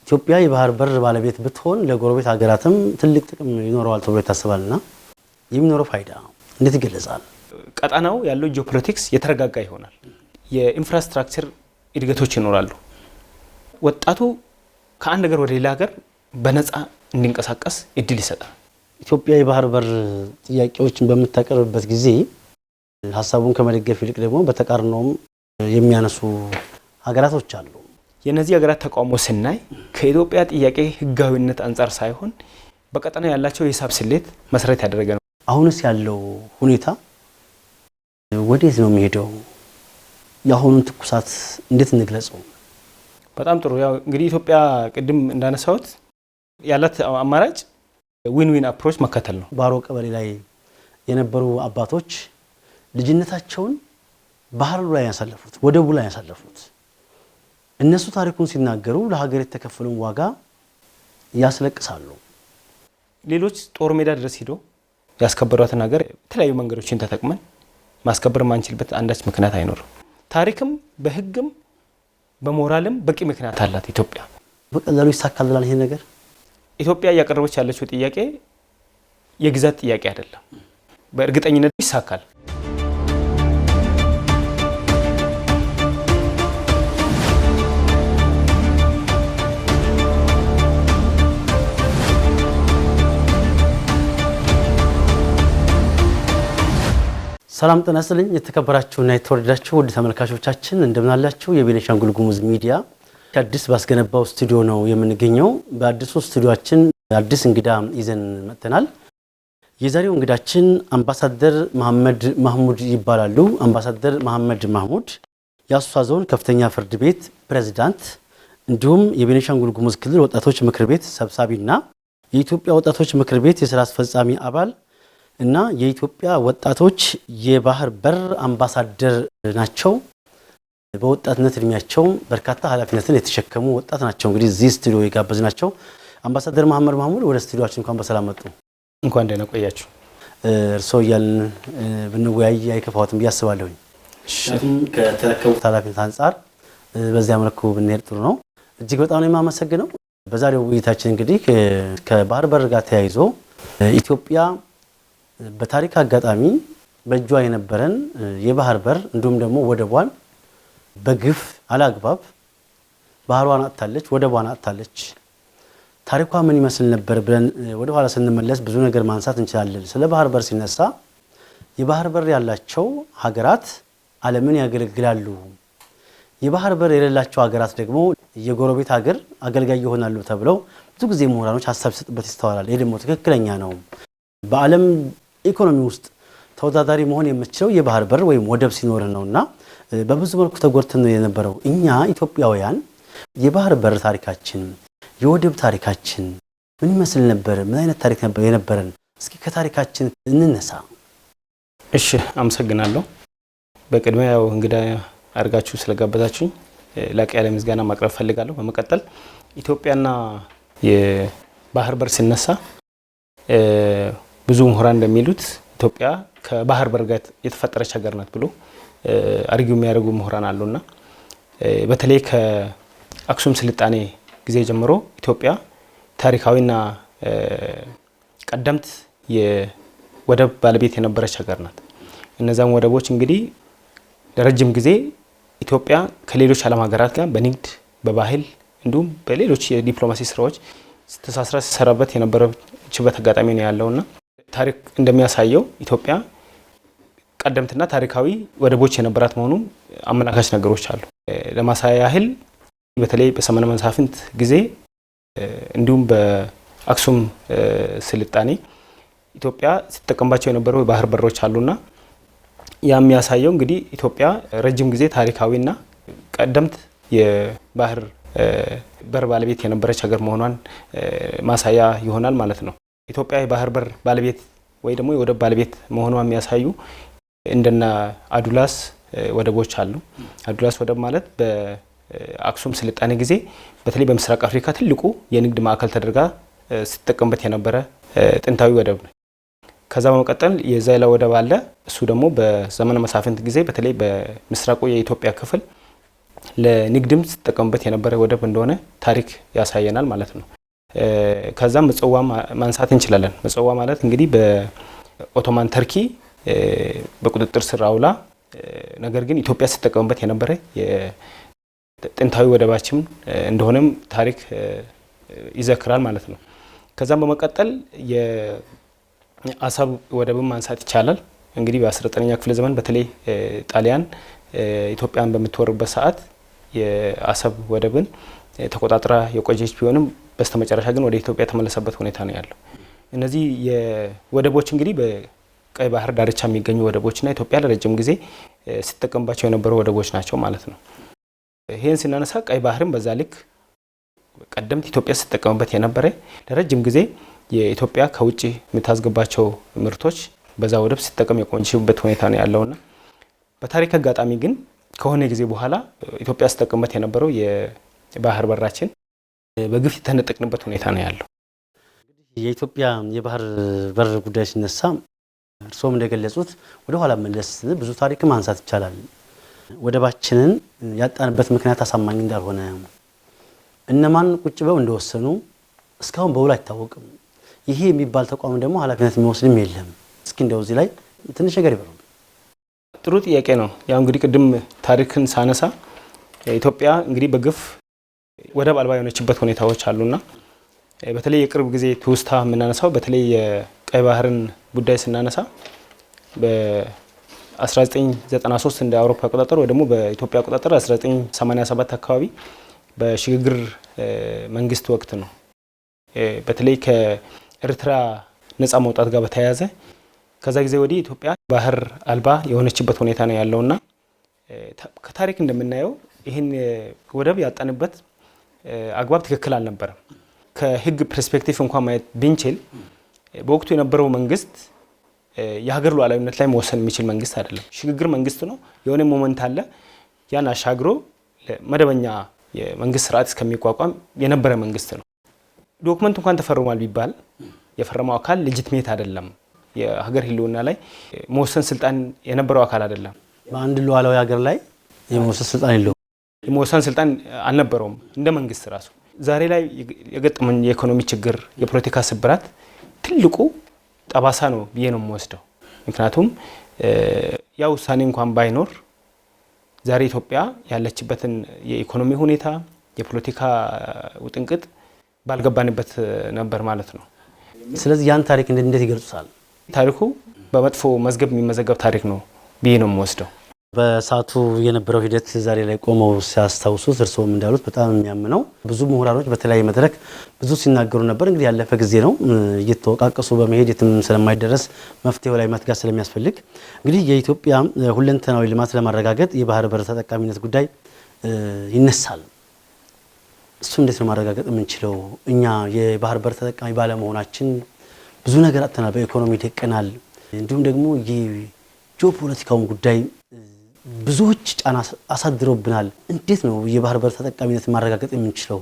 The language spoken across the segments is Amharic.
ኢትዮጵያ የባህር በር ባለቤት ብትሆን ለጎረቤት ሀገራትም ትልቅ ጥቅም ይኖረዋል ተብሎ ይታሰባልና የሚኖረው ፋይዳ እንዴት ይገለጻል? ቀጣናው ያለው ጂኦፖለቲክስ የተረጋጋ ይሆናል። የኢንፍራስትራክቸር እድገቶች ይኖራሉ። ወጣቱ ከአንድ ሀገር ወደ ሌላ ሀገር በነፃ እንዲንቀሳቀስ እድል ይሰጣል። ኢትዮጵያ የባህር በር ጥያቄዎችን በመታቀርብበት ጊዜ ሐሳቡን ከመደገፍ ይልቅ ደግሞ በተቃርኖም የሚያነሱ ሀገራቶች አሉ። የነዚህ ሀገራት ተቃውሞ ስናይ ከኢትዮጵያ ጥያቄ ህጋዊነት አንፃር ሳይሆን በቀጣናው ያላቸው የሂሳብ ስሌት መሰረት ያደረገ ነው። አሁንስ ያለው ሁኔታ ወዴት ነው የሚሄደው? የአሁኑን ትኩሳት እንዴት እንግለጸው? በጣም ጥሩ። ያው እንግዲህ ኢትዮጵያ ቅድም እንዳነሳሁት ያላት አማራጭ ዊን ዊን አፕሮች መከተል ነው። ባሮ ቀበሌ ላይ የነበሩ አባቶች ልጅነታቸውን ባህሩ ላይ ያሳለፉት፣ ወደቡ ላይ ያሳለፉት እነሱ ታሪኩን ሲናገሩ ለሀገር የተከፈለውን ዋጋ ያስለቅሳሉ። ሌሎች ጦር ሜዳ ድረስ ሄዶ ያስከበሯትን ሀገር የተለያዩ መንገዶችን ተጠቅመን ማስከበር ማንችልበት አንዳች ምክንያት አይኖርም። ታሪክም በህግም በሞራልም በቂ ምክንያት አላት ኢትዮጵያ። በቀላሉ ይሳካልላል ይሄ ነገር? ኢትዮጵያ እያቀረበች ያለችው ጥያቄ የግዛት ጥያቄ አይደለም። በእርግጠኝነት ይሳካል። ሰላም ጤና ይስጥልኝ። የተከበራችሁና የተወደዳችሁ ውድ ተመልካቾቻችን እንደምን አላችሁ? የቤኒሻንጉል ጉሙዝ ሚዲያ አዲስ ባስገነባው ስቱዲዮ ነው የምንገኘው። በአዲሱ ስቱዲዮአችን አዲስ እንግዳ ይዘን መጥተናል። የዛሬው እንግዳችን አምባሳደር መሐመድ ማህሙድ ይባላሉ። አምባሳደር መሐመድ ማህሙድ የአሶሳ ዞን ከፍተኛ ፍርድ ቤት ፕሬዝዳንት እንዲሁም የቤኒሻንጉል ጉሙዝ ክልል ወጣቶች ምክር ቤት ሰብሳቢና የኢትዮጵያ ወጣቶች ምክር ቤት የሥራ አስፈጻሚ አባል እና የኢትዮጵያ ወጣቶች የባህር በር አምባሳደር ናቸው። በወጣትነት እድሜያቸው በርካታ ኃላፊነትን የተሸከሙ ወጣት ናቸው። እንግዲህ እዚህ ስቱዲዮ የጋበዝናቸው አምባሳደር መሐመድ ማህሙድ ወደ ስቱዲዮአችን እንኳን በሰላም መጡ። እንኳን ደህና ቆያችሁ። እርስዎ እያልን ብንወያይ አይከፋዎትም ብዬ አስባለሁኝ። ከተረከቡት ኃላፊነት አንጻር በዚያ መልኩ ብንሄድ ጥሩ ነው። እጅግ በጣም ነው የማመሰግነው። በዛሬው ውይይታችን እንግዲህ ከባህር በር ጋር ተያይዞ ኢትዮጵያ በታሪክ አጋጣሚ በእጇ የነበረን የባህር በር እንዲሁም ደግሞ ወደቧን በግፍ አላግባብ ባህሯን አጥታለች፣ ወደቧን አጥታለች። ታሪኳ ምን ይመስል ነበር ብለን ወደ ኋላ ስንመለስ ብዙ ነገር ማንሳት እንችላለን። ስለ ባህር በር ሲነሳ የባህር በር ያላቸው ሀገራት ዓለምን ያገለግላሉ። የባህር በር የሌላቸው ሀገራት ደግሞ የጎረቤት ሀገር አገልጋይ ይሆናሉ ተብለው ብዙ ጊዜ ምሁራኖች ሀሳብ ሲሰጡበት ይስተዋላል። ይሄ ደግሞ ትክክለኛ ነው። በዓለም ኢኮኖሚ ውስጥ ተወዳዳሪ መሆን የምትችለው የባህር በር ወይም ወደብ ሲኖር ነውና በብዙ መልኩ ተጎድተን ነው የነበረው። እኛ ኢትዮጵያውያን የባህር በር ታሪካችን፣ የወደብ ታሪካችን ምን ይመስል ነበር? ምን አይነት ታሪክ ነበር የነበረን? እስኪ ከታሪካችን እንነሳ። እሺ፣ አመሰግናለሁ። በቅድሚያ ያው እንግዳ አድርጋችሁ ስለጋበዛችሁኝ ላቅ ያለ ምስጋና ማቅረብ ፈልጋለሁ። በመቀጠል ኢትዮጵያና የባህር በር ሲነሳ ብዙ ምሁራን እንደሚሉት ኢትዮጵያ ከባህር በር ጋር የተፈጠረች ሀገር ናት ብሎ አርጊው የሚያደርጉ ምሁራን አሉና በተለይ ከአክሱም ስልጣኔ ጊዜ ጀምሮ ኢትዮጵያ ታሪካዊና ቀደምት የወደብ ባለቤት የነበረች ሀገር ናት። እነዛም ወደቦች እንግዲህ ለረጅም ጊዜ ኢትዮጵያ ከሌሎች ዓለም ሀገራት ጋር በንግድ በባህል እንዲሁም በሌሎች የዲፕሎማሲ ስራዎች ተሳስራ ሲሰራበት የነበረችበት አጋጣሚ ነው ያለውና ታሪክ እንደሚያሳየው ኢትዮጵያ ቀደምትና ታሪካዊ ወደቦች የነበራት መሆኑ አመላካች ነገሮች አሉ። ለማሳያ ያህል በተለይ በዘመነ መሳፍንት ጊዜ እንዲሁም በአክሱም ስልጣኔ ኢትዮጵያ ስትጠቀምባቸው የነበሩ የባህር በሮች አሉና ያ የሚያሳየው እንግዲህ ኢትዮጵያ ረጅም ጊዜ ታሪካዊና ቀደምት የባህር በር ባለቤት የነበረች ሀገር መሆኗን ማሳያ ይሆናል ማለት ነው። ኢትዮጵያ የባህር በር ባለቤት ወይ ደግሞ የወደብ ባለቤት መሆኗን የሚያሳዩ እንደና አዱላስ ወደቦች አሉ። አዱላስ ወደብ ማለት በአክሱም ስልጣኔ ጊዜ በተለይ በምስራቅ አፍሪካ ትልቁ የንግድ ማዕከል ተደርጋ ስትጠቀምበት የነበረ ጥንታዊ ወደብ ነው። ከዛ በመቀጠል የዛይላ ወደብ አለ። እሱ ደግሞ በዘመነ መሳፍንት ጊዜ በተለይ በምስራቁ የኢትዮጵያ ክፍል ለንግድም ሲጠቀሙበት የነበረ ወደብ እንደሆነ ታሪክ ያሳየናል ማለት ነው። ከዛም ምጽዋ ማንሳት እንችላለን። ምጽዋ ማለት እንግዲህ በኦቶማን ተርኪ በቁጥጥር ስር አውላ ነገር ግን ኢትዮጵያ ሲጠቀሙበት የነበረ ጥንታዊ ወደባችን እንደሆነም ታሪክ ይዘክራል ማለት ነው። ከዛም በመቀጠል የአሰብ ወደብን ማንሳት ይቻላል። እንግዲህ በ19ኛ ክፍለ ዘመን በተለይ ጣሊያን ኢትዮጵያን በምትወርበት ሰዓት የአሰብ ወደብን ተቆጣጥራ የቆየች ቢሆንም በስተመጨረሻ ግን ወደ ኢትዮጵያ የተመለሰበት ሁኔታ ነው ያለው። እነዚህ የወደቦች እንግዲህ በቀይ ባህር ዳርቻ የሚገኙ ወደቦችና ኢትዮጵያ ለረጅም ጊዜ ሲጠቀምባቸው የነበሩ ወደቦች ናቸው ማለት ነው። ይህን ስናነሳ ቀይ ባህርም በዛ ልክ ቀደምት ኢትዮጵያ ስትጠቀምበት የነበረ ለረጅም ጊዜ የኢትዮጵያ ከውጭ የምታስገባቸው ምርቶች በዛ ወደብ ሲጠቀም የቆየችበት ሁኔታ ነው ያለውና በታሪክ አጋጣሚ ግን ከሆነ ጊዜ በኋላ ኢትዮጵያ ስትጠቀምበት የነበረው የባህር በራችን በግፍ የተነጠቅንበት ሁኔታ ነው ያለው። የኢትዮጵያ የባህር በር ጉዳይ ሲነሳ እርስዎም እንደገለጹት ወደ ኋላ መለስ ብዙ ታሪክ ማንሳት ይቻላል። ወደባችንን ያጣንበት ምክንያት አሳማኝ እንዳልሆነ እነማን ቁጭ ብለው እንደወሰኑ እስካሁን በውል አይታወቅም። ይሄ የሚባል ተቋም ደግሞ ኃላፊነት የሚወስድም የለም። እስኪ እንደው እዚህ ላይ ትንሽ ነገር ይበሉ። ጥሩ ጥያቄ ነው። ያው እንግዲህ ቅድም ታሪክን ሳነሳ ኢትዮጵያ እንግዲህ በግፍ ወደብ አልባ የሆነችበት ሁኔታዎች አሉና በተለይ የቅርብ ጊዜ ትውስታ የምናነሳው በተለይ የቀይ ባህርን ጉዳይ ስናነሳ በ1993 እንደ አውሮፓ አቆጣጠር ወይ ደግሞ በኢትዮጵያ አቆጣጠር 1987 አካባቢ በሽግግር መንግስት ወቅት ነው። በተለይ ከኤርትራ ነፃ መውጣት ጋር በተያያዘ ከዛ ጊዜ ወዲህ ኢትዮጵያ ባህር አልባ የሆነችበት ሁኔታ ነው ያለውና ከታሪክ እንደምናየው ይህን ወደብ ያጣንበት አግባብ ትክክል አልነበረም። ከህግ ፐርስፔክቲቭ እንኳን ማየት ብንችል በወቅቱ የነበረው መንግስት የሀገር ሉዓላዊነት ላይ መወሰን የሚችል መንግስት አይደለም። ሽግግር መንግስት ነው። የሆነ ሞመንት አለ። ያን አሻግሮ መደበኛ የመንግስት ስርዓት እስከሚቋቋም የነበረ መንግስት ነው። ዶክመንት እንኳን ተፈርሟል ቢባል የፈረመው አካል ሌጂትሜት አይደለም። የሀገር ህልውና ላይ መወሰን ስልጣን የነበረው አካል አይደለም። በአንድ ሉዓላዊ ሀገር ላይ የመወሰን ስልጣን የለውም። የመወሰን ስልጣን አልነበረውም እንደ መንግስት ራሱ። ዛሬ ላይ የገጠመን የኢኮኖሚ ችግር፣ የፖለቲካ ስብራት ትልቁ ጠባሳ ነው ብዬ ነው የምወስደው። ምክንያቱም ያ ውሳኔ እንኳን ባይኖር ዛሬ ኢትዮጵያ ያለችበትን የኢኮኖሚ ሁኔታ፣ የፖለቲካ ውጥንቅጥ ባልገባንበት ነበር ማለት ነው። ስለዚህ ያን ታሪክ እንዴት ይገልጹታል? ታሪኩ በመጥፎ መዝገብ የሚመዘገብ ታሪክ ነው ብዬ ነው የምወስደው። በሰዓቱ የነበረው ሂደት ዛሬ ላይ ቆመው ሲያስታውሱት እርስዎም እንዳሉት በጣም የሚያምነው ብዙ ምሁራኖች በተለያየ መድረክ ብዙ ሲናገሩ ነበር። እንግዲህ ያለፈ ጊዜ ነው። እየተወቃቀሱ በመሄድ የትም ስለማይደረስ መፍትሄው ላይ መትጋት ስለሚያስፈልግ እንግዲህ የኢትዮጵያ ሁለንተናዊ ልማት ለማረጋገጥ የባህር በር ተጠቃሚነት ጉዳይ ይነሳል። እሱ እንዴት ነው ማረጋገጥ የምንችለው? እኛ የባህር በር ተጠቃሚ ባለመሆናችን ብዙ ነገር አጥተናል። በኢኮኖሚ ደቀናል። እንዲሁም ደግሞ የጂኦፖለቲካውን ጉዳይ ብዙዎች ጫና አሳድሮብናል። እንዴት ነው የባህር በር ተጠቃሚነት ማረጋገጥ የምንችለው?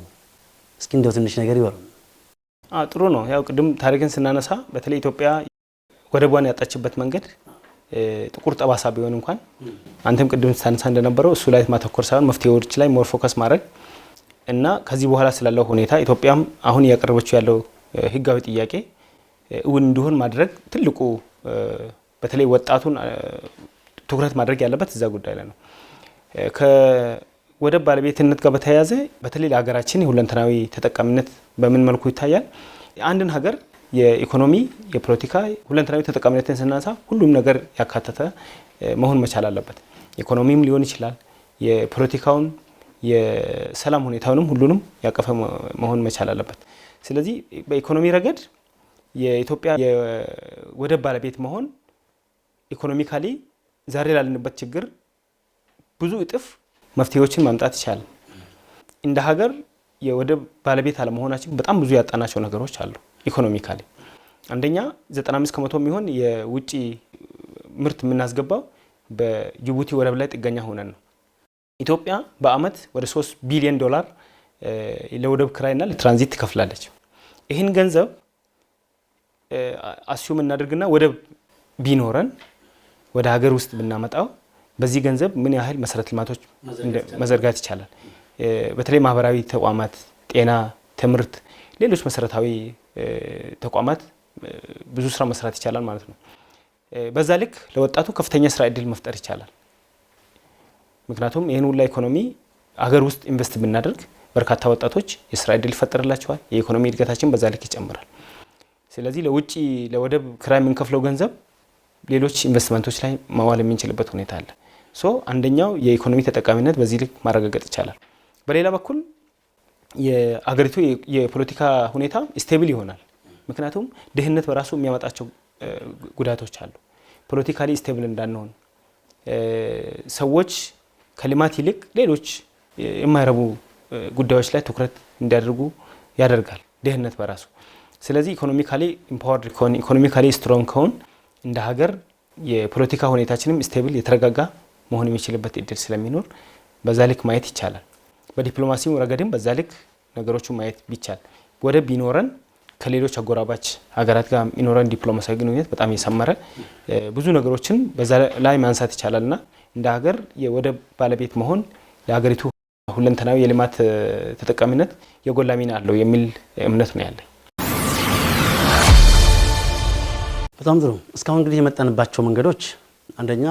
እስኪ እንደው ትንሽ ነገር ይበሉ። ጥሩ ነው። ያው ቅድም ታሪክን ስናነሳ በተለይ ኢትዮጵያ ወደቧን ያጣችበት መንገድ ጥቁር ጠባሳ ቢሆን እንኳን አንተም ቅድም ስታነሳ እንደነበረው እሱ ላይ ማተኮር ሳይሆን መፍትሄዎች ላይ ሞር ፎከስ ማድረግ እና ከዚህ በኋላ ስላለው ሁኔታ ኢትዮጵያም አሁን እያቀረበችው ያለው ህጋዊ ጥያቄ እውን እንዲሆን ማድረግ ትልቁ በተለይ ወጣቱን ትኩረት ማድረግ ያለበት እዛ ጉዳይ ላይ ነው። ከወደብ ባለቤትነት ጋር በተያያዘ በተለይ ለሀገራችን የሁለንተናዊ ተጠቃሚነት በምን መልኩ ይታያል? አንድን ሀገር የኢኮኖሚ፣ የፖለቲካ ሁለንተናዊ ተጠቃሚነትን ስናነሳ ሁሉም ነገር ያካተተ መሆን መቻል አለበት። ኢኮኖሚም ሊሆን ይችላል፣ የፖለቲካውን፣ የሰላም ሁኔታውንም ሁሉንም ያቀፈ መሆን መቻል አለበት። ስለዚህ በኢኮኖሚ ረገድ የኢትዮጵያ የወደብ ባለቤት መሆን ኢኮኖሚካሊ ዛሬ ላለንበት ችግር ብዙ እጥፍ መፍትሄዎችን ማምጣት ይቻላል። እንደ ሀገር የወደብ ባለቤት አለመሆናችን በጣም ብዙ ያጣናቸው ነገሮች አሉ። ኢኮኖሚካሊ አንደኛ 95% የሚሆን የውጭ ምርት የምናስገባው በጅቡቲ ወደብ ላይ ጥገኛ ሆነን ነው። ኢትዮጵያ በአመት ወደ 3 ቢሊዮን ዶላር ለወደብ ክራይና ለትራንዚት ትከፍላለች። ይህን ገንዘብ አስዩም እናድርግና ወደብ ቢኖረን ወደ ሀገር ውስጥ ብናመጣው በዚህ ገንዘብ ምን ያህል መሰረተ ልማቶች መዘርጋት ይቻላል። በተለይ ማህበራዊ ተቋማት፣ ጤና፣ ትምህርት፣ ሌሎች መሰረታዊ ተቋማት ብዙ ስራ መስራት ይቻላል ማለት ነው። በዛ ልክ ለወጣቱ ከፍተኛ ስራ እድል መፍጠር ይቻላል። ምክንያቱም ይህን ሁላ ኢኮኖሚ አገር ውስጥ ኢንቨስት ብናደርግ በርካታ ወጣቶች የስራ እድል ይፈጠርላቸዋል። የኢኮኖሚ እድገታችን በዛ ልክ ይጨምራል። ስለዚህ ለውጭ ለወደብ ክራይ የምንከፍለው ገንዘብ ሌሎች ኢንቨስትመንቶች ላይ ማዋል የምንችልበት ሁኔታ አለ። አንደኛው የኢኮኖሚ ተጠቃሚነት በዚህ ልክ ማረጋገጥ ይቻላል። በሌላ በኩል የአገሪቱ የፖለቲካ ሁኔታ ስቴብል ይሆናል። ምክንያቱም ድህነት በራሱ የሚያመጣቸው ጉዳቶች አሉ። ፖለቲካሊ ስቴብል እንዳንሆን ሰዎች ከልማት ይልቅ ሌሎች የማይረቡ ጉዳዮች ላይ ትኩረት እንዲያደርጉ ያደርጋል ድህነት በራሱ። ስለዚህ ኢኮኖሚካሊ ኢምፓወርድ ከሆን ኢኮኖሚካሊ ስትሮንግ ከሆን እንደ ሀገር የፖለቲካ ሁኔታችንም ስቴብል የተረጋጋ መሆን የሚችልበት እድል ስለሚኖር በዛ ልክ ማየት ይቻላል። በዲፕሎማሲው ረገድም በዛ ልክ ነገሮችን ማየት ቢቻል ወደብ ቢኖረን ከሌሎች አጎራባች ሀገራት ጋር የሚኖረን ዲፕሎማሲያዊ ግንኙነት በጣም የሰመረ ብዙ ነገሮችን በዛ ላይ ማንሳት ይቻላልና እንደ ሀገር የወደብ ባለቤት መሆን ለሀገሪቱ ሁለንተናዊ የልማት ተጠቃሚነት የጎላ ሚና አለው የሚል እምነት ነው ያለኝ። በጣም ጥሩ። እስካሁን እንግዲህ የመጣንባቸው መንገዶች አንደኛ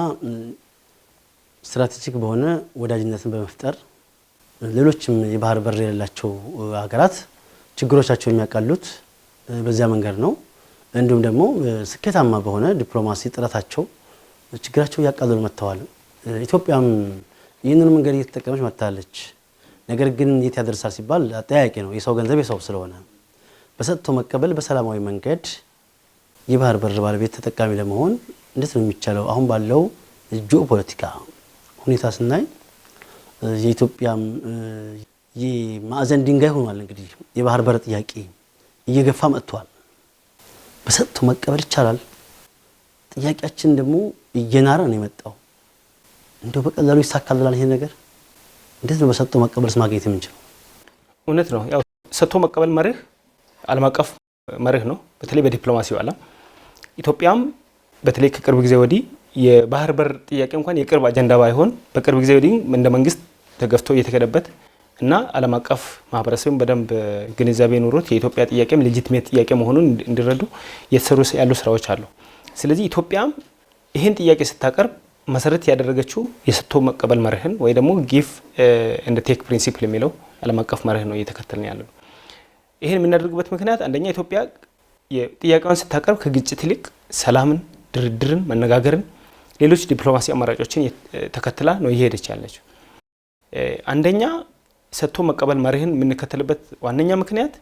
ስትራቴጂክ በሆነ ወዳጅነትን በመፍጠር ሌሎችም የባህር በር የሌላቸው ሀገራት ችግሮቻቸውን የሚያቃሉት በዚያ መንገድ ነው። እንዲሁም ደግሞ ስኬታማ በሆነ ዲፕሎማሲ ጥረታቸው ችግራቸው እያቃለሉ መጥተዋል። ኢትዮጵያም ይህንን መንገድ እየተጠቀመች መጥታለች። ነገር ግን የት ያደርሳል ሲባል አጠያያቂ ነው። የሰው ገንዘብ የሰው ስለሆነ በሰጥቶ መቀበል በሰላማዊ መንገድ የባህር በር ባለቤት ተጠቃሚ ለመሆን እንዴት ነው የሚቻለው? አሁን ባለው ጂኦፖለቲካ ሁኔታ ስናይ የኢትዮጵያም የማዕዘን ድንጋይ ሆኗል። እንግዲህ የባህር በር ጥያቄ እየገፋ መጥቷል። በሰጥቶ መቀበል ይቻላል። ጥያቄያችን ደግሞ እየናረ ነው የመጣው። እንደው በቀላሉ ይሳካልላል ይሄ ነገር? እንዴት ነው በሰጥቶ መቀበልስ ማግኘት የምንችለው? እውነት ነው። ያው ሰጥቶ መቀበል መርህ ዓለም አቀፍ መርህ ነው። በተለይ በዲፕሎማሲው ዓለም ኢትዮጵያም በተለይ ከቅርብ ጊዜ ወዲህ የባህር በር ጥያቄ እንኳን የቅርብ አጀንዳ ባይሆን በቅርብ ጊዜ ወዲህ እንደ መንግስት ተገፍቶ እየተከደበት እና ዓለም አቀፍ ማህበረሰብም በደንብ ግንዛቤ ኖሮት የኢትዮጵያ ጥያቄም ሌጂቲሜት ጥያቄ መሆኑን እንዲረዱ እየተሰሩ ያሉ ስራዎች አሉ። ስለዚህ ኢትዮጵያም ይህን ጥያቄ ስታቀርብ መሰረት ያደረገችው የሰጥቶ መቀበል መርህን ወይ ደግሞ ጊቭ ኤንድ ቴክ ፕሪንሲፕል የሚለው ዓለም አቀፍ መርህ ነው እየተከተልን ያለው። ይህን የምናደርግበት ምክንያት አንደኛ ኢትዮጵያ ጥያቄዋን ስታቀርብ ከግጭት ይልቅ ሰላምን፣ ድርድርን፣ መነጋገርን፣ ሌሎች ዲፕሎማሲ አማራጮችን ተከትላ ነው እየሄደች ያለችው። አንደኛ ሰጥቶ መቀበል መርህን የምንከተልበት ዋነኛ ምክንያት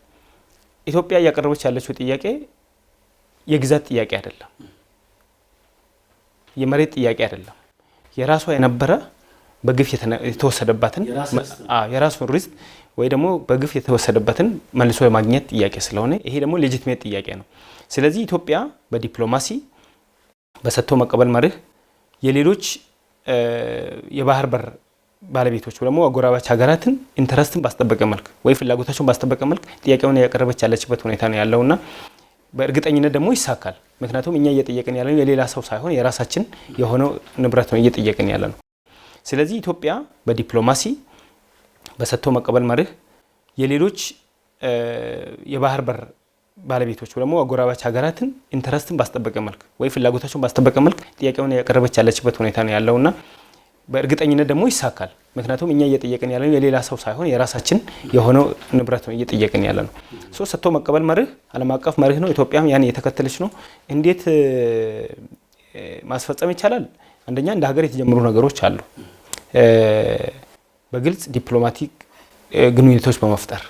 ኢትዮጵያ እያቀረበች ያለችው ጥያቄ የግዛት ጥያቄ አይደለም፣ የመሬት ጥያቄ አይደለም። የራሷ የነበረ በግፍ የተወሰደባትን የራሱን ሪስክ ወይ ደግሞ በግፍ የተወሰደበትን መልሶ የማግኘት ጥያቄ ስለሆነ ይሄ ደግሞ ሌጂቲሜት ጥያቄ ነው። ስለዚህ ኢትዮጵያ በዲፕሎማሲ በሰጥቶ መቀበል መርህ የሌሎች የባህር በር ባለቤቶች ደግሞ አጎራባች ሀገራትን ኢንተረስትን ባስጠበቀ መልክ ወይ ፍላጎታቸውን ባስጠበቀ መልክ ጥያቄውን ያቀረበች ያለችበት ሁኔታ ነው ያለውና በእርግጠኝነት ደግሞ ይሳካል። ምክንያቱም እኛ እየጠየቅን ያለነው የሌላ ሰው ሳይሆን የራሳችን የሆነው ንብረት ነው እየጠየቅን ያለነው። ስለዚህ ኢትዮጵያ በዲፕሎማሲ በሰጥቶ መቀበል መርህ የሌሎች የባህር በር ባለቤቶች ደግሞ አጎራባች ሀገራትን ኢንተረስትን ባስጠበቀ መልክ ወይ ፍላጎታቸውን ባስጠበቀ መልክ ጥያቄውን ያቀረበች ያለችበት ሁኔታ ነው ያለውና በእርግጠኝነት ደግሞ ይሳካል። ምክንያቱም እኛ እየጠየቅን ያለነው የሌላ ሰው ሳይሆን የራሳችን የሆነው ንብረት ነው እየጠየቅን ያለነው። ሰጥቶ መቀበል መርህ ዓለም አቀፍ መርህ ነው። ኢትዮጵያም ያን እየተከተለች ነው። እንዴት ማስፈጸም ይቻላል? አንደኛ እንደ ሀገር የተጀመሩ ነገሮች አሉ። በግልጽ ዲፕሎማቲክ ግንኙነቶች በመፍጠር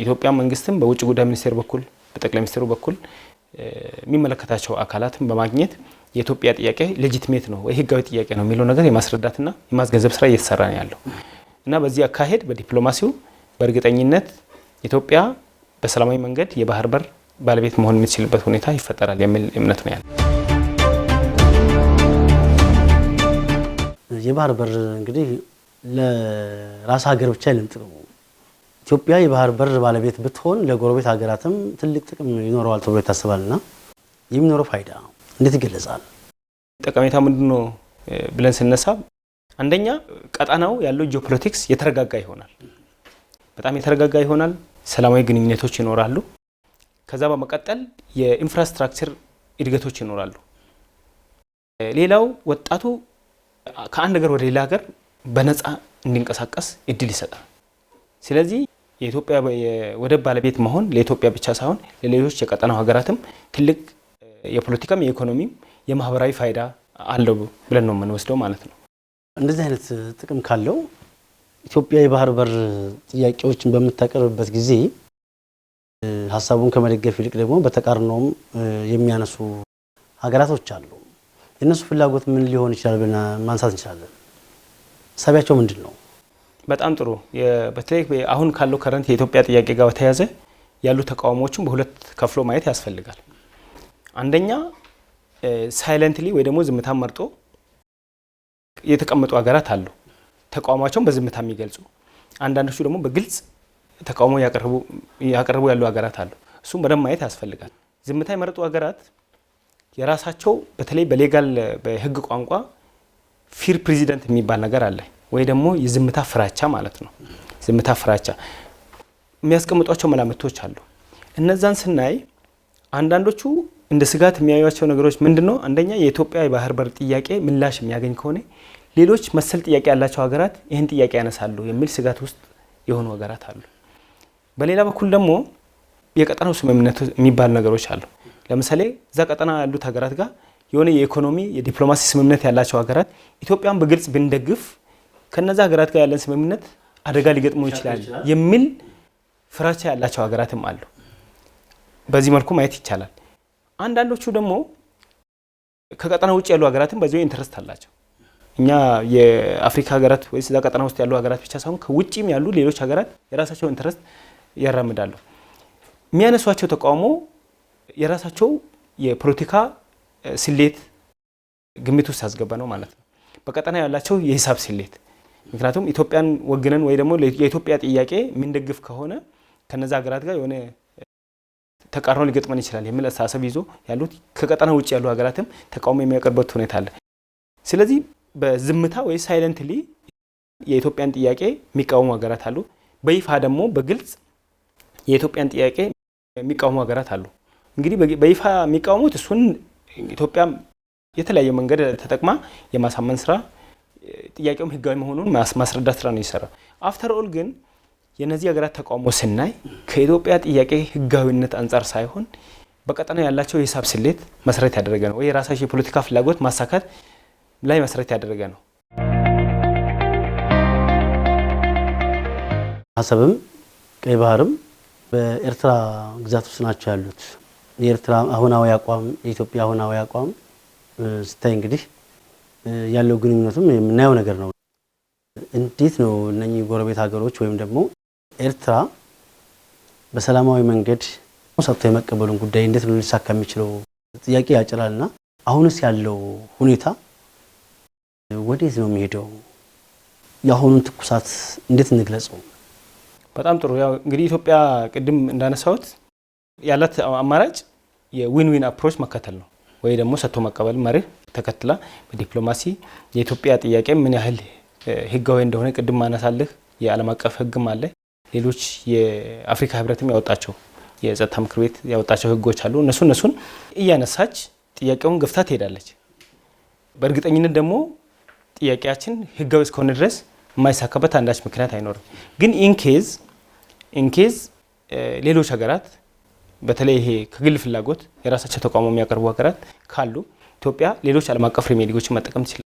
ኢትዮጵያ መንግስትም በውጭ ጉዳይ ሚኒስቴር በኩል በጠቅላይ ሚኒስትሩ በኩል የሚመለከታቸው አካላትን በማግኘት የኢትዮጵያ ጥያቄ ሌጂቲሜት ነው ወይ ህጋዊ ጥያቄ ነው የሚለው ነገር የማስረዳትና የማስገንዘብ ስራ እየተሰራ ነው ያለው እና በዚህ አካሄድ በዲፕሎማሲው በእርግጠኝነት ኢትዮጵያ በሰላማዊ መንገድ የባህር በር ባለቤት መሆን የምትችልበት ሁኔታ ይፈጠራል የሚል እምነት ነው ያለው። የባህር በር እንግዲህ ለራስ ሀገር ብቻ አይደለም። ኢትዮጵያ የባህር በር ባለቤት ብትሆን ለጎረቤት ሀገራትም ትልቅ ጥቅም ይኖረዋል ተብሎ ይታሰባልና የሚኖረው ፋይዳ እንዴት ይገለጻል? ጠቀሜታ ምንድነው ብለን ስነሳ አንደኛ ቀጣናው ያለው ጂኦፖለቲክስ የተረጋጋ ይሆናል። በጣም የተረጋጋ ይሆናል። ሰላማዊ ግንኙነቶች ይኖራሉ። ከዛ በመቀጠል የኢንፍራስትራክቸር እድገቶች ይኖራሉ። ሌላው ወጣቱ ከአንድ ሀገር ወደ ሌላ ሀገር በነፃ እንዲንቀሳቀስ እድል ይሰጣል። ስለዚህ የኢትዮጵያ የወደብ ባለቤት መሆን ለኢትዮጵያ ብቻ ሳይሆን ለሌሎች የቀጠናው ሀገራትም ትልቅ የፖለቲካም የኢኮኖሚም የማህበራዊ ፋይዳ አለው ብለን ነው የምንወስደው ማለት ነው። እንደዚህ አይነት ጥቅም ካለው ኢትዮጵያ የባህር በር ጥያቄዎችን በምታቀርብበት ጊዜ ሀሳቡን ከመደገፍ ይልቅ ደግሞ በተቃርኖም የሚያነሱ ሀገራቶች አሉ። የነሱ ፍላጎት ምን ሊሆን ይችላል ብለን ማንሳት እንችላለን? ሀሳባቸው ምንድን ነው? በጣም ጥሩ። በተለይ አሁን ካለው ከረንት የኢትዮጵያ ጥያቄ ጋር በተያያዘ ያሉ ተቃውሞዎችን በሁለት ከፍሎ ማየት ያስፈልጋል። አንደኛ ሳይለንትሊ ወይ ደግሞ ዝምታ መርጦ የተቀመጡ ሀገራት አሉ፣ ተቃውሟቸውን በዝምታ የሚገልጹ። አንዳንዶቹ ደግሞ በግልጽ ተቃውሞ ያቀርቡ ያሉ ሀገራት አሉ። እሱም በደንብ ማየት ያስፈልጋል። ዝምታ የመረጡ ሀገራት የራሳቸው በተለይ በሌጋል በህግ ቋንቋ ፊር ፕሬዚደንት የሚባል ነገር አለ፣ ወይ ደግሞ የዝምታ ፍራቻ ማለት ነው። ዝምታ ፍራቻ የሚያስቀምጧቸው መላምቶች አሉ። እነዛን ስናይ አንዳንዶቹ እንደ ስጋት የሚያዩቸው ነገሮች ምንድነው? አንደኛ የኢትዮጵያ የባህር በር ጥያቄ ምላሽ የሚያገኝ ከሆነ ሌሎች መሰል ጥያቄ ያላቸው ሀገራት ይህን ጥያቄ ያነሳሉ የሚል ስጋት ውስጥ የሆኑ ሀገራት አሉ። በሌላ በኩል ደግሞ የቀጠናው ስምምነት የሚባሉ ነገሮች አሉ። ለምሳሌ እዛ ቀጠና ያሉት ሀገራት ጋር የሆነ የኢኮኖሚ የዲፕሎማሲ ስምምነት ያላቸው ሀገራት ኢትዮጵያን በግልጽ ብንደግፍ ከነዛ ሀገራት ጋር ያለን ስምምነት አደጋ ሊገጥመው ይችላል የሚል ፍራቻ ያላቸው ሀገራትም አሉ። በዚህ መልኩ ማየት ይቻላል። አንዳንዶቹ ደግሞ ከቀጠና ውጭ ያሉ ሀገራትም በዚሁ ኢንተረስት አላቸው። እኛ የአፍሪካ ሀገራት ወይስ እዛ ቀጠና ውስጥ ያሉ ሀገራት ብቻ ሳይሆን ከውጭም ያሉ ሌሎች ሀገራት የራሳቸው ኢንተረስት ያራምዳሉ። የሚያነሷቸው ተቃውሞ የራሳቸው የፖለቲካ ስሌት ግምት ውስጥ ያስገባ ነው ማለት ነው። በቀጠና ያላቸው የሂሳብ ስሌት፣ ምክንያቱም ኢትዮጵያን ወግነን ወይ ደግሞ የኢትዮጵያ ጥያቄ የምንደግፍ ከሆነ ከነዛ ሀገራት ጋር የሆነ ተቃርኖ ሊገጥመን ይችላል የሚል አስተሳሰብ ይዞ ያሉት ከቀጠና ውጭ ያሉ ሀገራትም ተቃውሞ የሚያቀርቡበት ሁኔታ አለ። ስለዚህ በዝምታ ወይ ሳይለንትሊ የኢትዮጵያን ጥያቄ የሚቃወሙ ሀገራት አሉ። በይፋ ደግሞ በግልጽ የኢትዮጵያን ጥያቄ የሚቃወሙ ሀገራት አሉ። እንግዲህ በይፋ የሚቃወሙት እሱን ኢትዮጵያ የተለያየ መንገድ ተጠቅማ የማሳመን ስራ፣ ጥያቄውም ህጋዊ መሆኑን ማስረዳት ስራ ነው ይሰራል። አፍተር ኦል ግን የነዚህ ሀገራት ተቃውሞ ስናይ ከኢትዮጵያ ጥያቄ ህጋዊነት አንጻር ሳይሆን በቀጠና ያላቸው የሂሳብ ስሌት መሰረት ያደረገ ነው፣ ወይ የራሳቸው የፖለቲካ ፍላጎት ማሳካት ላይ መሰረት ያደረገ ነው። አሰብም ቀይ ባህርም በኤርትራ ግዛት ውስጥ ናቸው ያሉት። የኤርትራ አሁናዊ አቋም፣ የኢትዮጵያ አሁናዊ አቋም ስታይ እንግዲህ ያለው ግንኙነቱም የምናየው ነገር ነው። እንዴት ነው እነኚህ ጎረቤት ሀገሮች ወይም ደግሞ ኤርትራ በሰላማዊ መንገድ ሰጥቶ የመቀበሉን ጉዳይ እንዴት ነው ሊሳካ የሚችለው ጥያቄ ያጭራልና አሁንስ ያለው ሁኔታ ወዴት ነው የሚሄደው? የአሁኑን ትኩሳት እንዴት እንግለጸው? በጣም ጥሩ። ያው እንግዲህ ኢትዮጵያ ቅድም እንዳነሳሁት ያላት አማራጭ የዊን ዊን አፕሮች መከተል ነው፣ ወይ ደግሞ ሰጥቶ መቀበል መርህ ተከትላ በዲፕሎማሲ የኢትዮጵያ ጥያቄ ምን ያህል ህጋዊ እንደሆነ ቅድም ማነሳልህ የዓለም አቀፍ ህግም አለ። ሌሎች የአፍሪካ ህብረትም ያወጣቸው የጸጥታ ምክር ቤት ያወጣቸው ህጎች አሉ። እነሱን እያነሳች ጥያቄውን ገፍታ ትሄዳለች። በእርግጠኝነት ደግሞ ጥያቄያችን ህጋዊ እስከሆነ ድረስ የማይሳካበት አንዳች ምክንያት አይኖርም። ግን ኢንኬዝ ሌሎች ሀገራት በተለይ ይሄ ከግል ፍላጎት የራሳቸው ተቃውሞ የሚያቀርቡ ሀገራት ካሉ ኢትዮጵያ ሌሎች ዓለም አቀፍ ሪሜዲዎችን መጠቀም ትችላለች።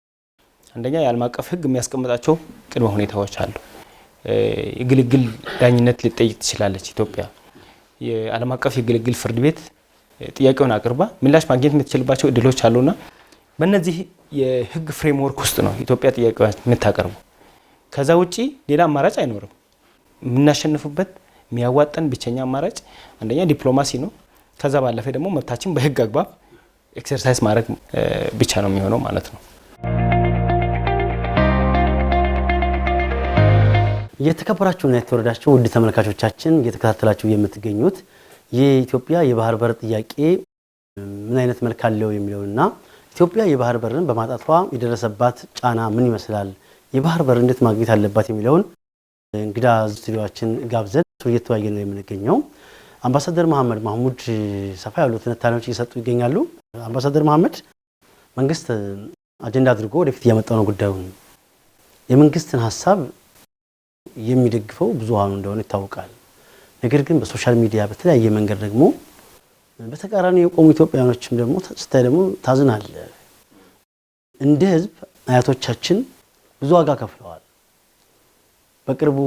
አንደኛ የዓለም አቀፍ ህግ የሚያስቀምጣቸው ቅድመ ሁኔታዎች አሉ። የግልግል ዳኝነት ልትጠይቅ ትችላለች ኢትዮጵያ። የዓለም አቀፍ የግልግል ፍርድ ቤት ጥያቄውን አቅርባ ምላሽ ማግኘት የምትችልባቸው እድሎች አሉና በእነዚህ የህግ ፍሬምወርክ ውስጥ ነው ኢትዮጵያ ጥያቄዋን የምታቀርቡ። ከዛ ውጪ ሌላ አማራጭ አይኖርም። የምናሸንፉበት የሚያዋጣን ብቸኛ አማራጭ አንደኛ ዲፕሎማሲ ነው። ከዛ ባለፈ ደግሞ መብታችን በህግ አግባብ ኤክሰርሳይዝ ማድረግ ብቻ ነው የሚሆነው ማለት ነው። የተከበራችሁና የተወደዳችሁ ውድ ተመልካቾቻችን እየተከታተላችሁ የምትገኙት የኢትዮጵያ የባህር በር ጥያቄ ምን አይነት መልክ አለው የሚለውና ኢትዮጵያ የባህር በርን በማጣቷ የደረሰባት ጫና ምን ይመስላል፣ የባህር በር እንዴት ማግኘት አለባት የሚለውን እንግዳ ስቱዲዮአችን ጋብዘን እየተወያየን ነው የምንገኘው። አምባሳደር መሐመድ ማህሙድ ሰፋ ያሉ ትንታኔዎች እየሰጡ ይገኛሉ። አምባሳደር መሐመድ መንግስት አጀንዳ አድርጎ ወደፊት እያመጣው ነው ጉዳዩን። የመንግስትን ሀሳብ የሚደግፈው ብዙሃኑ እንደሆነ ይታወቃል። ነገር ግን በሶሻል ሚዲያ በተለያየ መንገድ ደግሞ በተቃራኒ የቆሙ ኢትዮጵያውያኖችም ደግሞ ስታይ ደግሞ ታዝናል። እንደ ህዝብ አያቶቻችን ብዙ ዋጋ ከፍለዋል። በቅርቡ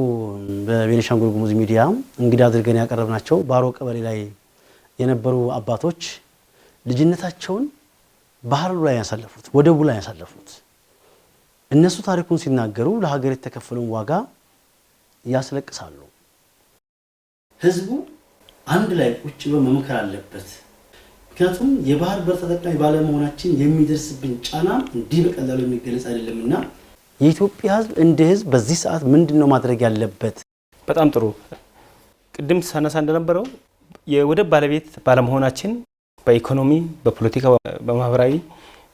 በቤኒሻንጉል ጉሙዝ ሚዲያ እንግዳ አድርገን ያቀረብናቸው ባሮ ቀበሌ ላይ የነበሩ አባቶች ልጅነታቸውን ባህሩ ላይ ያሳለፉት፣ ወደቡ ላይ ያሳለፉት እነሱ ታሪኩን ሲናገሩ ለሀገር የተከፈለውን ዋጋ ያስለቅሳሉ። ህዝቡ አንድ ላይ ቁጭ ብሎ መምከር አለበት። ምክንያቱም የባህር በር ተጠቃሚ ባለመሆናችን የሚደርስብን ጫና እንዲህ በቀላሉ የሚገለጽ አይደለምና የኢትዮጵያ ህዝብ እንደ ህዝብ በዚህ ሰዓት ምንድነው ማድረግ ያለበት? በጣም ጥሩ። ቅድም ሳነሳ እንደነበረው የወደብ ባለቤት ባለመሆናችን በኢኮኖሚ፣ በፖለቲካ፣ በማህበራዊ፣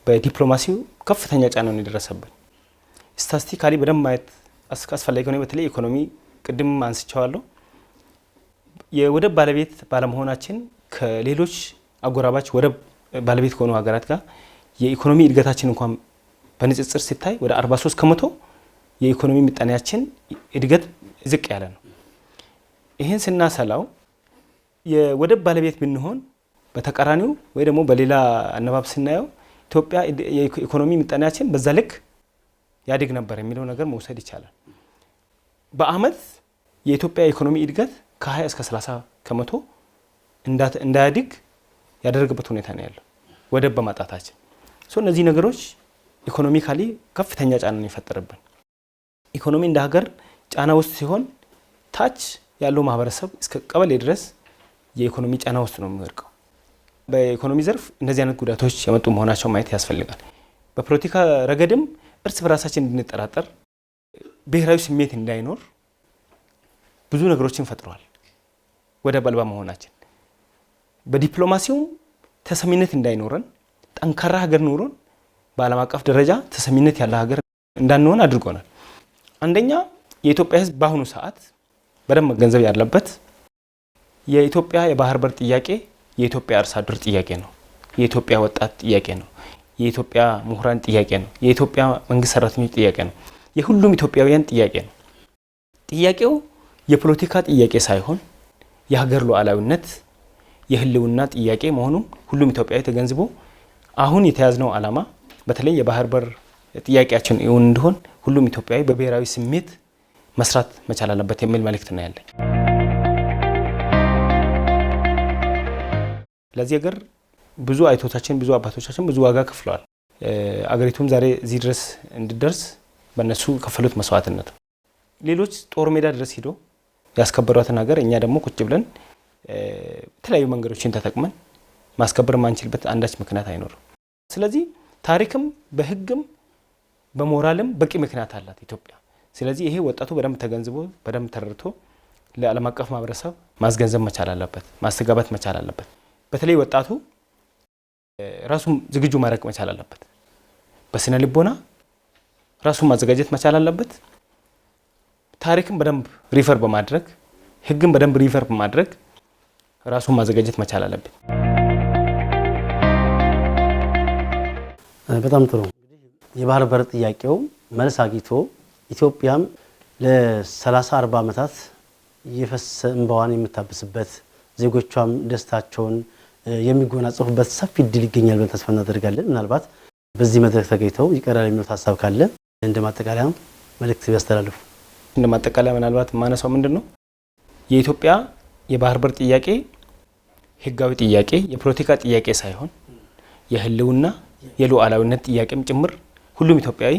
በዲፕሎማሲው ከፍተኛ ጫና ነው የደረሰብን። ስታቲስቲካሊ በደንብ ማየት አስፈላጊ ነው። በተለይ ኢኮኖሚ ቅድም አንስቻለሁ። የወደብ ባለቤት ባለመሆናችን ከሌሎች አጎራባች ወደብ ባለቤት ከሆኑ ሀገራት ጋር የኢኮኖሚ እድገታችን እንኳን በንጽጽር ሲታይ ወደ 43% የኢኮኖሚ ምጣኔያችን እድገት ዝቅ ያለ ነው። ይህን ስናሰላው የወደብ ባለቤት ብንሆን በተቃራኒው ወይ ደግሞ በሌላ አነባብ ስናየው ኢትዮጵያ የኢኮኖሚ ምጣኔያችን በዛ ልክ ያድግ ነበር የሚለው ነገር መውሰድ ይቻላል። በአመት የኢትዮጵያ ኢኮኖሚ እድገት ከ20 እስከ 30% እንዳያድግ ያደረገበት ሁኔታ ነው ያለው ወደብ በማጣታችን። እነዚህ ነገሮች ኢኮኖሚካሊ ከፍተኛ ጫና ነው የፈጠረብን። ኢኮኖሚ እንደ ሀገር ጫና ውስጥ ሲሆን ታች ያለው ማህበረሰብ እስከ ቀበሌ ድረስ የኢኮኖሚ ጫና ውስጥ ነው የሚወድቀው። በኢኮኖሚ ዘርፍ እነዚህ አይነት ጉዳቶች የመጡ መሆናቸው ማየት ያስፈልጋል። በፖለቲካ ረገድም እርስ በራሳችን እንድንጠራጠር፣ ብሔራዊ ስሜት እንዳይኖር ብዙ ነገሮችን ፈጥረዋል ወደብ አልባ መሆናችን። በዲፕሎማሲውም ተሰሚነት እንዳይኖረን፣ ጠንካራ ሀገር ኖሮን በዓለም አቀፍ ደረጃ ተሰሚነት ያለ ሀገር እንዳንሆን አድርጎናል። አንደኛ የኢትዮጵያ ሕዝብ በአሁኑ ሰዓት በደንብ መገንዘብ ያለበት የኢትዮጵያ የባህር በር ጥያቄ የኢትዮጵያ አርሶ አደር ጥያቄ ነው። የኢትዮጵያ ወጣት ጥያቄ ነው። የኢትዮጵያ ምሁራን ጥያቄ ነው። የኢትዮጵያ መንግስት ሰራተኞች ጥያቄ ነው። የሁሉም ኢትዮጵያውያን ጥያቄ ነው። ጥያቄው የፖለቲካ ጥያቄ ሳይሆን የሀገር ሉዓላዊነት የህልውና ጥያቄ መሆኑን ሁሉም ኢትዮጵያዊ ተገንዝቦ አሁን የተያዝነው ዓላማ በተለይ የባህር በር ጥያቄያችን እውን እንዲሆን ሁሉም ኢትዮጵያዊ በብሔራዊ ስሜት መስራት መቻል አለበት የሚል መልእክት ነው ያለኝ። ለዚህ ሀገር ብዙ አይቶቻችን ብዙ አባቶቻችን ብዙ ዋጋ ከፍለዋል። አገሪቱም ዛሬ እዚህ ድረስ እንድደርስ በእነሱ ከፈሉት መስዋዕትነት ነው። ሌሎች ጦር ሜዳ ድረስ ሄዶ ያስከበሯትን ሀገር እኛ ደግሞ ቁጭ ብለን የተለያዩ መንገዶችን ተጠቅመን ማስከበር ማንችልበት አንዳች ምክንያት አይኖርም። ስለዚህ ታሪክም በህግም በሞራልም በቂ ምክንያት አላት ኢትዮጵያ። ስለዚህ ይሄ ወጣቱ በደንብ ተገንዝቦ በደንብ ተረድቶ ለዓለም አቀፍ ማህበረሰብ ማስገንዘብ መቻል አለበት፣ ማስተጋባት መቻል አለበት። በተለይ ወጣቱ ራሱን ዝግጁ ማድረግ መቻል አለበት። በስነ ልቦና ራሱን ማዘጋጀት መቻል አለበት። ታሪክን በደንብ ሪፈር በማድረግ ህግን በደንብ ሪፈር በማድረግ ራሱን ማዘጋጀት መቻል አለበት። በጣም ጥሩ። የባህር በር ጥያቄው መልስ አግኝቶ ኢትዮጵያም ለ30-40 ዓመታት የፈሰሰ እንባዋን የምታብስበት ዜጎቿም ደስታቸውን የሚጎናጸፉበት ሰፊ እድል ይገኛል ብለን ተስፋ እናደርጋለን። ምናልባት በዚህ መድረክ ተገኝተው ይቀራል የሚሉት ሀሳብ ካለ እንደ ማጠቃለያ መልእክት ያስተላልፉ። እንደ ማጠቃለያ ምናልባት ማነሳው ምንድነው የኢትዮጵያ የባህር በር ጥያቄ ህጋዊ ጥያቄ የፖለቲካ ጥያቄ ሳይሆን የህልውና የሉዓላዊነት ጥያቄም ጭምር ሁሉም ኢትዮጵያዊ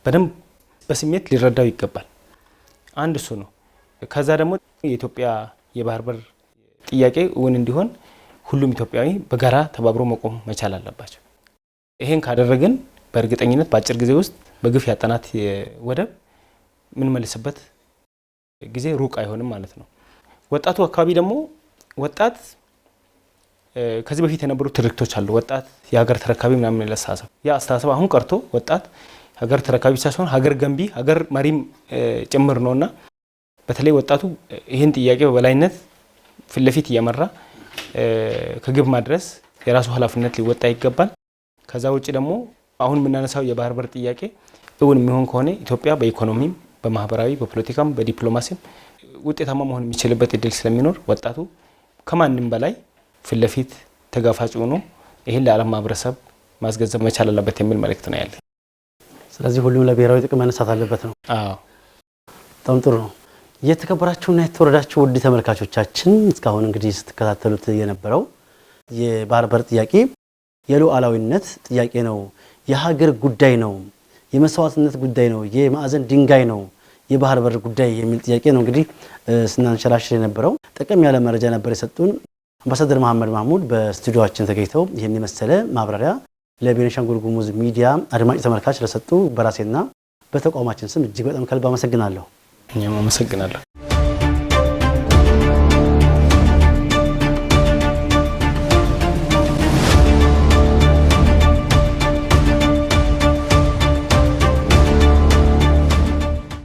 በደንብ በስሜት ሊረዳው ይገባል። አንድ እሱ ነው። ከዛ ደግሞ የኢትዮጵያ የባህር በር ጥያቄ እውን እንዲሆን ሁሉም ኢትዮጵያዊ በጋራ ተባብሮ መቆም መቻል አለባቸው። ይሄን ካደረግን በእርግጠኝነት በአጭር ጊዜ ውስጥ በግፍ ያጠናት ወደብ ምን መልስበት ጊዜ ሩቅ አይሆንም ማለት ነው። ወጣቱ አካባቢ ደግሞ ወጣት ከዚህ በፊት የነበሩ ትርክቶች አሉ። ወጣት የሀገር ተረካቢ ምናምን ለሳሰብ ያ አስተሳሰብ አሁን ቀርቶ ወጣት ሀገር ተረካቢ ብቻ ሳይሆን ሀገር ገንቢ ሀገር መሪም ጭምር ነውና በተለይ ወጣቱ ይህን ጥያቄ በበላይነት ፊት ለፊት እየመራ ከግብ ማድረስ የራሱ ኃላፊነት ሊወጣ ይገባል። ከዛ ውጪ ደግሞ አሁን የምናነሳው የባህር በር ጥያቄ እውን የሚሆን ከሆነ ኢትዮጵያ በኢኮኖሚም በማህበራዊ በፖለቲካም በዲፕሎማሲም ውጤታማ መሆን የሚችልበት እድል ስለሚኖር ወጣቱ ከማንም በላይ ፊት ለፊት ተጋፋጭ ሆኖ ይህን ለዓለም ማህበረሰብ ማስገንዘብ መቻል አለበት የሚል መልእክት ነው ያለ። ስለዚህ ሁሉም ለብሔራዊ ጥቅም መነሳት አለበት ነው። አዎ በጣም ጥሩ ነው። የተከበራችሁና የተወደዳችሁ ውድ ተመልካቾቻችን እስካሁን እንግዲህ ስትከታተሉት የነበረው የባህር በር ጥያቄ የሉዓላዊነት ጥያቄ ነው፣ የሀገር ጉዳይ ነው፣ የመስዋዕትነት ጉዳይ ነው፣ የማዕዘን ድንጋይ ነው የባህር በር ጉዳይ የሚል ጥያቄ ነው እንግዲህ ስናንሸራሽር የነበረው። ጠቀም ያለ መረጃ ነበር የሰጡን አምባሳደር መሐመድ ማህሙድ በስቱዲዮአችን ተገኝተው ይህን የመሰለ ማብራሪያ ለቤኒሻንጉል ጉሙዝ ሚዲያ አድማጭ ተመልካች ለሰጡ በራሴና በተቋማችን ስም እጅግ በጣም ከልብ አመሰግናለሁ። እኛም አመሰግናለሁ።